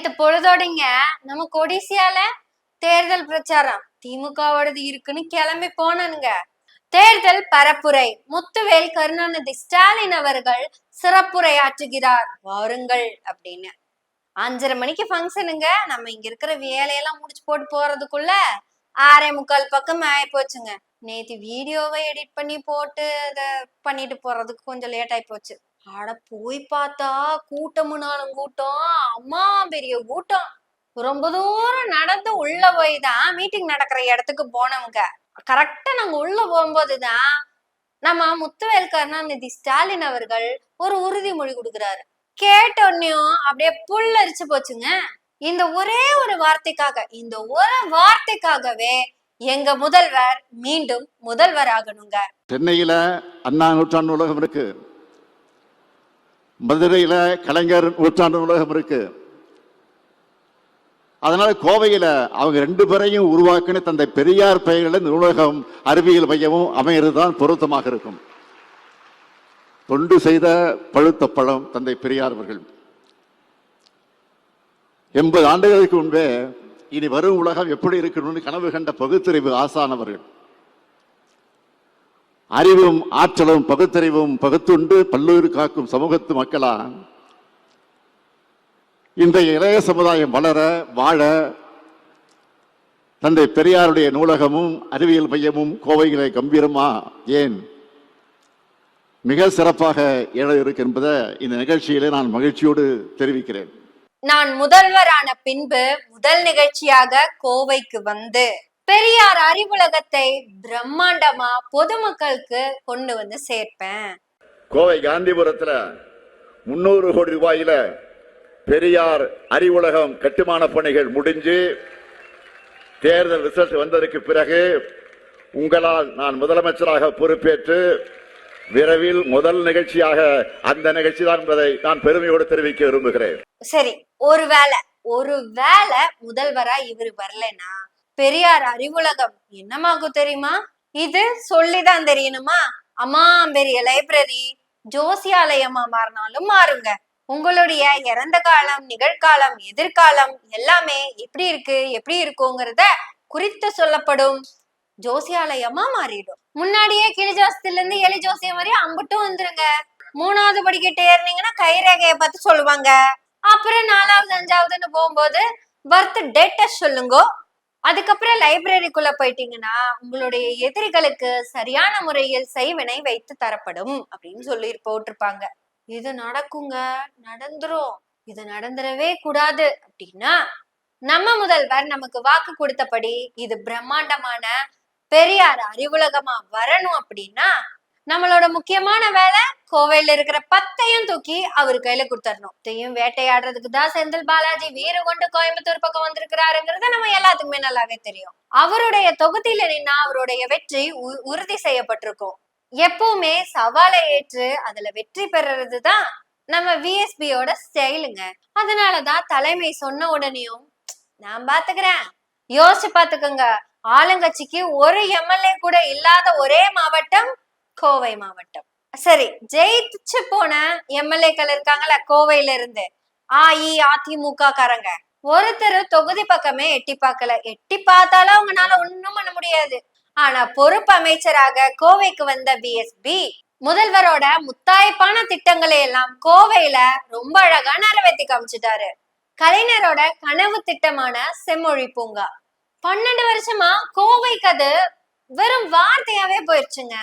நேத்து பொழுதோடைங்க நம்ம கொடிசியால தேர்தல் பிரச்சாரம் திமுகவோடது இருக்குன்னு கிளம்பி போனானுங்க. தேர்தல் பரப்புரை முத்துவேல் கருணாநிதி ஸ்டாலின் அவர்கள் சிறப்புரையாற்றுகிறார் வாருங்கள் அப்படின்னு 5:30 மணிக்கு ஃபங்க்ஷனுங்க. நம்ம இங்க இருக்கிற வேலையெல்லாம் முடிச்சு போட்டு போறதுக்குள்ள 6:45 பக்கம் ஆயி போச்சுங்க. நேத்து வீடியோவை எடிட் பண்ணி போட்டு அதை பண்ணிட்டு போறதுக்கு கொஞ்சம் லேட் ஆயி போச்சு. ஆட போய் பார்த்தா கூட்டமுனாலும் கூட்டம், அம்மா பெரிய கூட்டம். ரொம்ப தூரம் நடந்து உள்ள போய் தான் மீட்டிங் நடக்கிற இடத்துக்கு போனவங்க. கரெக்டா நாங்க உள்ள போகும்போதுதான் நம்ம முத்துவேல் கருணாநிதி ஸ்டாலின் அவர்கள் ஒரு உறுதிமொழி கொடுக்குறாரு. கேட்ட உடனேயும் அப்படியே புல்லரிச்சு போச்சுங்க. இந்த ஒரே ஒரு வார்த்தைக்காகவே எங்க முதல்வர் மீண்டும் முதல்வர் ஆகணுங்க. சென்னையில அண்ணா நூற்றாண்டு நூலகம் இருக்கு, மதுரையில கலைஞர் நூற்றாண்டு நூலகம் இருக்கு. அதனால கோவையில அவங்க 2 பேரையும் உருவாக்கின தந்தை பெரியார் பெயரில் நூலகம் அறிவியல் மையமும் அமைகிறதுதான் பொருத்தமாக இருக்கும். தொண்டு செய்த பழுத்த பழம் தந்தை பெரியார் அவர்கள் 80 ஆண்டுகளுக்கு முன்பே இனி வரும் உலகம் எப்படி இருக்கணும்னு கனவு கண்ட பகுத்தறிவு ஆசானவர்கள். அறிவும் ஆற்றலும் பகுத்தறிவும் பகுத்துண்டு பல்லூர் காக்கும் சமூகத்து மக்களா இந்த இளைய சமுதாயம் வளர வாழ தந்தை பெரியாருடைய நூலகமும் அறிவியல் மையமும் கோவையிலே கம்பீரமா ஏன் மிக சிறப்பாக எழ இருக்கு என்பதை இந்த நிகழ்ச்சியிலே நான் மகிழ்ச்சியோடு தெரிவிக்கிறேன். நான் முதல்வரான பின்பு முதல் நிகழ்ச்சியாக கோவைக்கு வந்து பெரியார் அறிவுலகத்தை பிரம்மாண்டமா பொதுமக்களுக்கு கொண்டு வந்து சேர்ப்பேன். கோவை காந்திபுரத்துல 300 கோடி ரூபாயில பெரியார் அறிவுலகம் கட்டுமான பணிகள் முடிஞ்சு தேர்தல் ரிசல்ட் வந்ததற்கு பிறகு உங்களால் நான் முதலமைச்சராக பொறுப்பேற்று விரைவில் முதல் நிகழ்ச்சியாக அந்த நிகழ்ச்சி தான் என்பதை நான் பெருமையோடு தெரிவிக்க விரும்புகிறேன். சரி, ஒருவேளை முதல்வரா இவர் வரலன்னா பெரியார் அறிவுலகம் என்னமாகும் தெரியுமா? இது சொல்லிதான் தெரியணுமா? அம்மா பெரிய லைப்ரரி ஜோசியாலயமா மாறினாலும் மாறுங்க. உங்களுடைய இறந்த காலம், நிகழ்காலம், எதிர்காலம் எல்லாமே எப்படி இருக்குங்கிறத குறித்து சொல்லப்படும் ஜோசியாலயமா மாறிடும். முன்னாடியே கிளி ஜோசியத்துல இருந்து எலி ஜோசியம் மாதிரி அம்பட்டும் வந்துருங்க. 3வது படிக்கிட்டு ஏறினீங்கன்னா கைரேகைய பார்த்து சொல்லுவாங்க. அப்புறம் 4வது 5வதுன்னு போகும்போது பர்த் டேட்ட சொல்லுங்க. அதுக்கப்புறம் லைப்ரரிக்குள்ள போயிட்டீங்கன்னா உங்களுடைய எதிரிகளுக்கு சரியான முறையில் செய்வினை வைத்து தரப்படும் அப்படின்னு சொல்லி போட்டிருப்பாங்க. இது நடக்குங்க, நடந்துரும். இது நடந்துடவே கூடாது அப்படின்னா நம்ம முதல்வர் நமக்கு வாக்கு கொடுத்தபடி இது பிரம்மாண்டமான பெரியார் அறிவுலகமா வரணும் அப்படின்னா நம்மளோட முக்கியமான வேலை கோவையில இருக்கிற 10ஐயும் தூக்கி அவரு கையில கொடுத்துடணும். வேட்டையாடுறதுக்கு தான் செந்தில் பாலாஜி வீறு கொண்டு கோயம்புத்தூர் பக்கம் வந்திருக்கிறாருங்கிறது நம்ம எல்லாத்துக்குமே நல்லாவே தெரியும். அவருடைய தொகுதியில நின்னா அவருடைய வெற்றி உறுதி செய்யப்பட்டிருக்கும். எப்பவுமே சவாலை ஏற்று அதுல வெற்றி பெறறதுதான் நம்ம விஎஸ்பியோட ஸ்டைலுங்க. அதனாலதான் தலைமை சொன்ன உடனேயும் நான் பாத்துக்கிறேன், யோசிச்சு பாத்துக்கோங்க. ஆளுங்கட்சிக்கு ஒரு எம்எல்ஏ கூட இல்லாத ஒரே மாவட்டம் கோவை மாவட்டம். சரி, ஜெயிச்சு போன எம்எல்ஏக்கள் இருக்காங்கல்ல கோவையில இருந்து, அதிமுக காரங்க ஒருத்தர் தொகுதி பக்கமே எட்டி பார்க்கல. எட்டி பார்த்தாலும் அவங்களால ஒண்ணும் பண்ண முடியாது. ஆனா பொறுப்பு அமைச்சராக கோவைக்கு வந்த பிஎஸ்பி முதல்வரோட முத்தாய்ப்பான திட்டங்களை எல்லாம் கோவையில ரொம்ப அழகா நிறைவேற்றி காமிச்சிட்டாரு. கலைஞரோட கனவு திட்டமான செம்மொழி பூங்கா 12 வருஷமா கோவைக்கு அது வெறும் வார்த்தையாவே போயிருச்சுங்க.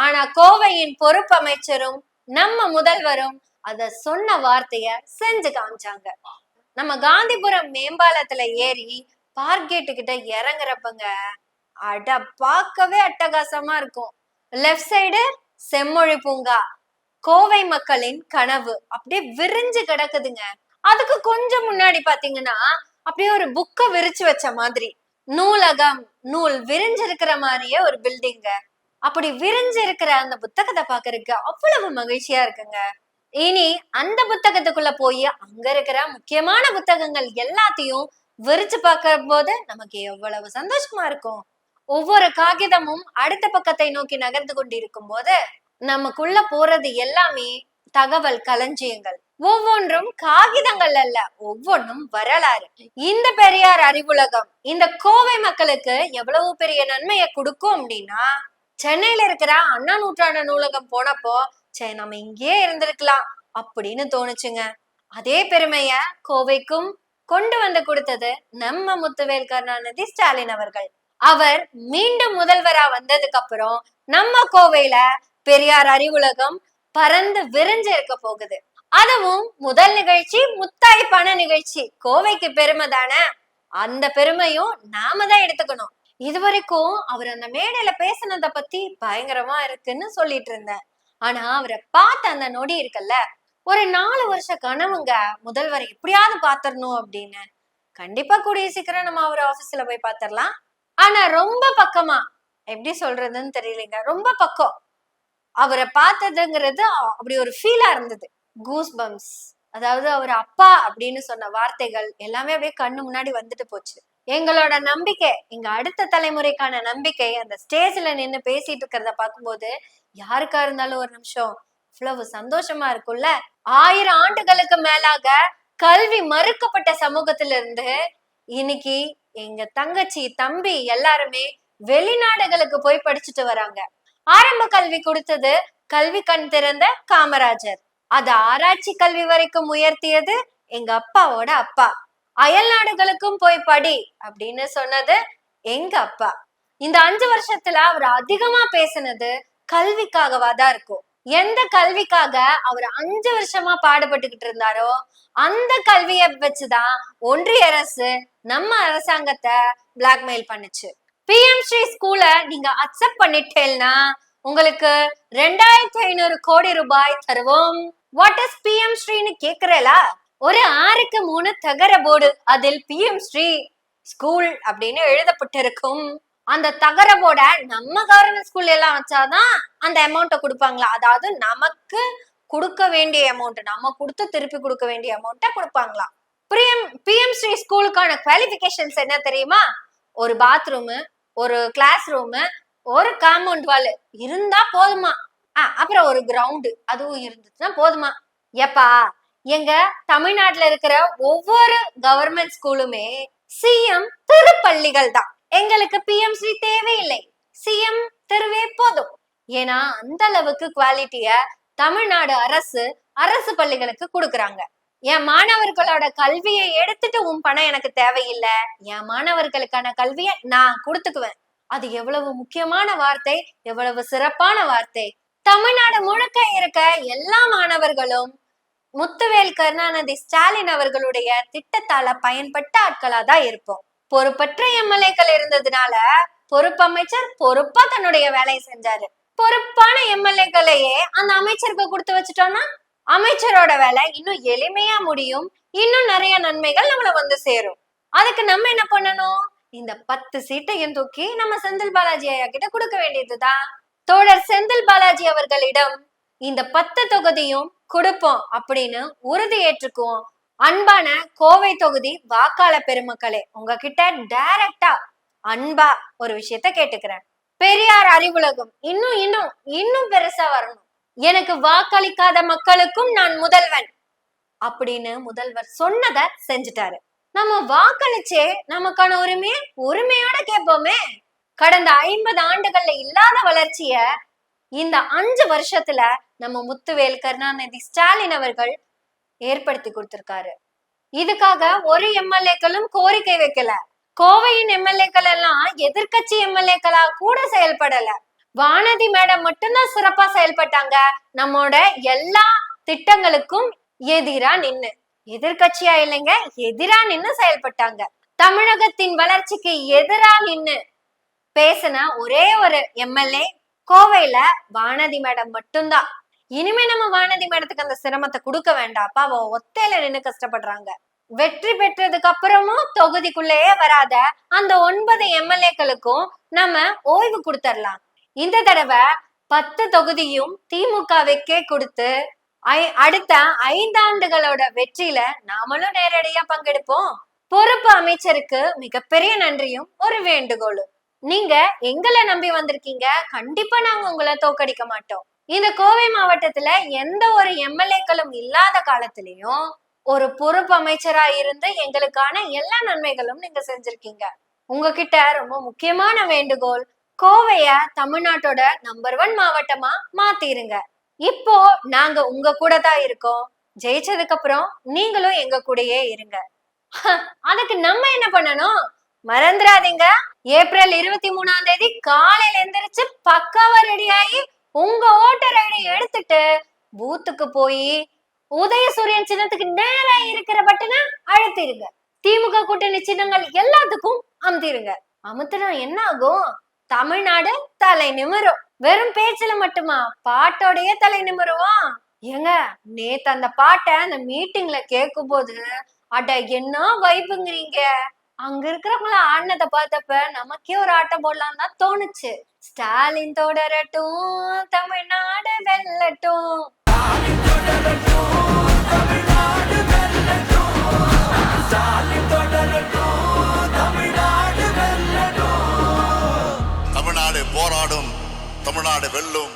ஆனா கோவையின் பொறுப்பு அமைச்சரும் நம்ம முதல்வரும் அத சொன்ன வார்த்தைய செஞ்சு காமிச்சாங்க. நம்ம காந்திபுரம் மேம்பாலத்துல ஏறி பார்க்கெட்டு கிட்ட இறங்குறப்பங்க அட பார்க்கவே அட்டகாசமா இருக்கும். லெஃப்ட் சைடு செம்மொழி பூங்கா, கோவை மக்களின் கனவு அப்படியே விரிஞ்சு கிடக்குதுங்க. அதுக்கு கொஞ்சம் முன்னாடி பாத்தீங்கன்னா அப்படியே ஒரு புக்க விரிச்சு வச்ச மாதிரி நூலகம், நூல் விரிஞ்சு இருக்கிற மாதிரியே ஒரு பில்டிங்க. அப்படி விரிஞ்சு இருக்கிற அந்த புத்தகத்தை பாக்குறதுக்கு அவ்வளவு மகிழ்ச்சியா இருக்குங்க. இனி அந்த புத்தகத்துக்குள்ள போய் அங்க இருக்கிற முக்கியமான புத்தகங்கள் எல்லாத்தையும் விரிச்சு பார்க்கிற போது நமக்கு எவ்வளவு சந்தோஷமா இருக்கும். ஒவ்வொரு காகிதமும் அடுத்த பக்கத்தை நோக்கி நகர்ந்து கொண்டிருக்கும் போது நமக்குள்ள போறது எல்லாமே தகவல் களஞ்சியங்கள். ஒவ்வொன்றும் காகிதங்கள் அல்ல, ஒவ்வொன்றும் வரலாறு. இந்த பெரியார் அறிவுலகம் இந்த கோவை மக்களுக்கு எவ்வளவு பெரிய நன்மையை கொடுக்கும் அப்படின்னா, சென்னையில இருக்கிற அண்ணா நூற்றாண்டு நூலகம் போனப்போ சரி நம்ம இங்கேயே இருந்திருக்கலாம் அப்படின்னு தோணுச்சுங்க. அதே பெருமைய கோவைக்கும் கொண்டு வந்து கொடுத்தது நம்ம முத்துவேல் கருணாநிதி ஸ்டாலின் அவர்கள். அவர் மீண்டும் முதல்வரா வந்ததுக்கு அப்புறம் நம்ம கோவையில பெரியார் அறிவுலகம் பறந்து விரிஞ்சு இருக்க போகுது. அதுவும் முதல் நிகழ்ச்சி முத்தாய்ப்பான நிகழ்ச்சி. கோவைக்கு பெருமை தானே, அந்த பெருமையும் நாம தான் எடுத்துக்கணும். இதுவரைக்கும் அவர் அந்த மேடையில பேசினத பத்தி பயங்கரமா இருக்குன்னு சொல்லிட்டு இருந்தேன். ஆனா அவரை பார்த்த அந்த நொடி இருக்குல்ல, ஒரு 4 வருஷ கனவுங்க, முதல்வர் எப்படியாவது பாத்திரணும் அப்படின்னு. கண்டிப்பா கூடிய சீக்கிரம் நம்ம அவர் ஆபீஸ்ல போய் பாத்திரலாம். ஆனா ரொம்ப பக்கமா, எப்படி சொல்றதுன்னு தெரியலங்க, ரொம்ப பக்கம் அவரை பார்த்ததுங்கிறது அப்படி ஒரு ஃபீலா இருந்தது. Goose bumps. அதாவது அவர் அப்பா அப்படின்னு சொன்ன வார்த்தைகள் எல்லாமே அப்படியே கண்ணு முன்னாடி வந்துட்டு போச்சு. எங்களோட நம்பிக்கை, எங்க அடுத்த தலைமுறைக்கான நம்பிக்கை அந்த ஸ்டேஜ்ல நின்னு பேசிட்டு இருக்கிறத பார்க்கும்போது யாருக்கா இருந்தாலும் ஒரு நிமிஷம் இவ்வளவு சந்தோஷமா இருக்கும்ல. 1000 ஆண்டுகளுக்கு மேலாக கல்வி மறுக்கப்பட்ட சமூகத்துல இருந்து இன்னைக்கு எங்க தங்கச்சி தம்பி எல்லாருமே வெளிநாடுகளுக்கு போய் படிச்சுட்டு வராங்க. ஆரம்ப கல்வி கொடுத்தது கல்வி கண் திறந்த காமராஜர். அது ஆராய்ச்சி கல்வி வரைக்கும் உயர்த்தியது எங்க அப்பாவோட அப்பா. அயல் நாடுகளுக்கும் போய் படி அப்படின்னு சொன்னது எங்க அப்பா. இந்த 5 வருஷத்துல அவர் அதிகமா பேசினது கல்விக்காகவா தான் இருக்கும். எந்த கல்விக்காக அவர் 5 வருஷமா பாடுபட்டுக்கிட்டு இருந்தாரோ அந்த கல்வியை வச்சுதான் ஒன்றிய அரசு நம்ம அரசாங்கத்தை பிளாக்மெயில் பண்ணுச்சு. PM ஸ்ரீ ஸ்கூல நீங்க அக்செப்ட் பண்ணிட்டேன்னா உங்களுக்கு 2500 கோடி ரூபாய் தருவோம். What is PM ஸ்ரீன்னு கேக்குறேலா? ஒரு 6க்கு 3 தகர போர்டு, அதில் PM ஸ்ரீ ஸ்கூல் அப்படின்னு எழுதப்பட்டிருக்கும். அந்த தகர போர்ட நம்ம கவர்மெண்ட் ஸ்கூல்ல எல்லாம் வச்சாதான் அந்த அமௌண்ட்டை கொடுப்பாங்களா? அதாவது நமக்கு கொடுக்க வேண்டிய அமௌண்ட், நம்ம கொடுத்து திருப்பி கொடுக்க வேண்டிய அமௌண்ட்டை கொடுப்பாங்களா? PM ஸ்ரீ ஸ்கூலுக்கான குவாலிபிகேஷன்ஸ் என்ன தெரியுமா? ஒரு பாத்ரூம், ஒரு கிளாஸ் ரூம், ஒரு காம்பவுண்ட் வால் இருந்தா போதுமா? அப்புறம் ஒரு கிரவுண்டு அதுவும் இருந்துச்சுன்னா போதுமா? எப்பா, எங்க தமிழ்நாட்டுல இருக்கிற ஒவ்வொரு கவர்மெண்ட் ஸ்கூலுமே CM திருப்பள்ளிகள் தான். எங்களுக்கு PM ஸ்ரீ தேவையில்லை, CM தெருவே போதும். ஏன்னா அந்த அளவுக்கு குவாலிட்டிய தமிழ்நாடு அரசு பள்ளிகளுக்கு கொடுக்குறாங்க. என் மாணவர்களோட கல்வியை எடுத்துட்டு உன் பணம் எனக்கு தேவையில்லை, என் மாணவர்களுக்கான கல்வியை நான் கொடுத்துக்குவேன். அது எவ்வளவு முக்கியமான வார்த்தை, எவ்வளவு சிறப்பான வார்த்தை. தமிழ்நாடு முழுக்க இருக்க எல்லா மாணவர்களும் முத்துவேல் கருணாநிதி ஸ்டாலின் அவர்களுடைய திட்டத்தால பயன்பட்ட ஆட்களா தான் இருப்போம். பொறுப்பற்ற MLAக்கள் இருந்ததுனால பொறுப்பு அமைச்சர் பொறுப்பா தன்னுடைய வேலையை செஞ்சாரு. பொறுப்பான MLAக்களையே அந்த அமைச்சருக்கு கொடுத்து வச்சுட்டோம்னா அமைச்சரோட வேலை இன்னும் எளிமையா முடியும், இன்னும் நிறைய நன்மைகள் நம்மள வந்து சேரும். அதுக்கு நம்ம என்ன பண்ணணும்? இந்த 10 சீட்டையும் தூக்கி நம்ம செந்தில் பாலாஜி ஐயா கிட்ட கொடுக்க வேண்டியதுதான். தோழர் செந்தில் பாலாஜி அவர்களிடம் இந்த 10 தொகுதியும் கொடுப்போம் அப்படின்னு உறுதி ஏற்றுக்குவோம். அன்பான கோவை தொகுதி வாக்காளர் பெருமக்களே, உங்ககிட்ட டைரக்டா அன்பா ஒரு விஷயத்த கேட்டுக்கிறேன். பெரியார் அறிவுலகம் இன்னும் இன்னும் இன்னும் பெருசா வரணும். எனக்கு வாக்களிக்காத மக்களுக்கும் நான் முதல்வன் அப்படின்னு முதல்வர் சொன்னதை செஞ்சுட்டாரு. நம்ம வாக்களிச்சே நமக்கான உரிமையோட கேட்போமே. கடந்த 50 ஆண்டுகள்ல இல்லாத வளர்ச்சிய இந்த 5 வருஷத்துல நம்ம முத்துவேல் கருணாநிதி ஸ்டாலின் அவர்கள் ஏற்படுத்தி கொடுத்திருக்காரு. இதுக்காக ஒரு MLAக்களும் கோரிக்கை வைக்கல. கோவையின் MLAக்கள் எல்லாம் எதிர்கட்சி MLAக்களா கூட செயல்படல. வானதி மேடம் மட்டும்தான் சிறப்பா செயல்பட்டாங்க. நம்மோட எல்லா திட்டங்களுக்கும் எதிரா நின்னு, எதிர்கட்சியா இல்லைங்க, எதிரா நின்னு செயல்பட்டாங்க. தமிழகத்தின் வளர்ச்சிக்கு எதிரா நின்னு பேசின ஒரே ஒரு MLA கோவையில வானதி மேடம் மட்டும்தான். இனிமே நம்ம வானதி மேடத்துக்கு அந்த சிரமத்தை கொடுக்க வேண்டாப்பா, அவ ஒத்தையில நின்னு கஷ்டப்படுறாங்க. வெற்றி பெற்றதுக்கு அப்புறமும் தொகுதிக்குள்ளேயே வராத அந்த 9 MLAக்களுக்கும் நம்ம ஓய்வு கொடுத்துடலாம். இந்த தடவை 10 தொகுதியும் திமுகவுக்கே கொடுத்து அடுத்த 5 ஆண்டுகளோட வெற்றியில நாமளும் நேரடியா பங்கெடுப்போம். பொறுப்பு அமைச்சருக்கு மிகப்பெரிய நன்றியும் ஒரு வேண்டுகோளும். நீங்க எங்களை நம்பி வந்திருக்கீங்க, கண்டிப்பா நாங்க உங்களை தோக்கடிக்க மாட்டோம். இந்த கோவை மாவட்டத்துல எந்த ஒரு எம்எல்ஏக்களும் இல்லாத காலத்திலயும் ஒரு பொறுப்பு அமைச்சரா இருந்து எங்களுக்கான எல்லா நன்மைகளும் நீங்க செஞ்சிருக்கீங்க. உங்ககிட்ட ரொம்ப முக்கியமான வேண்டுகோள், கோவைய தமிழ்நாட்டோட நம்பர் 1 மாவட்டமா மாத்திருங்க. இப்போ நாங்க உங்க கூட தான் இருக்கோம். ஜெயிச்சதுக்கு அப்புறம் நீங்களும் எங்க கூடயே இருங்க. அதுக்கு நம்ம என்ன பண்ணணும் மறந்துடாதீங்க. ஏப்ரல் 23ஆம் தேதி காலையில எந்திரிச்சு பக்காவா ரெடி ஆகி உங்க ஓட்டர் ஐடி எடுத்துட்டு பூத்துக்கு போய் உதயசூரியன் சின்னத்துக்கு நேரா இருக்கிற பட்டனை அழுத்திருங்க. திமுக கூட்டணி சின்னங்கள் எல்லாத்துக்கும் அமுத்திருங்க. அமுத்துனா என்ன ஆகும்? தமிழ்நாடு தலை நிமிரும். வெறும் பேச்சுல மட்டுமா, பாட்டோடய தலை நிமிருவோம். ஏங்க, நேத்து அந்த பாட்டை அந்த மீட்டிங்ல கேட்கும் போது அட என்ன வைப்புங்கிறீங்க. அங்க இருக்கிறவங்கள ஆடினதை பார்த்தப்ப நமக்கே ஒரு ஆட்டம் போடலாம் தான் தோணுச்சு. ஸ்டாலின் தொடரட்டும், தமிழ்நாடு வெல்லட்டும். தமிழ்நாடு போராடும், தமிழ்நாடு வெல்லும்.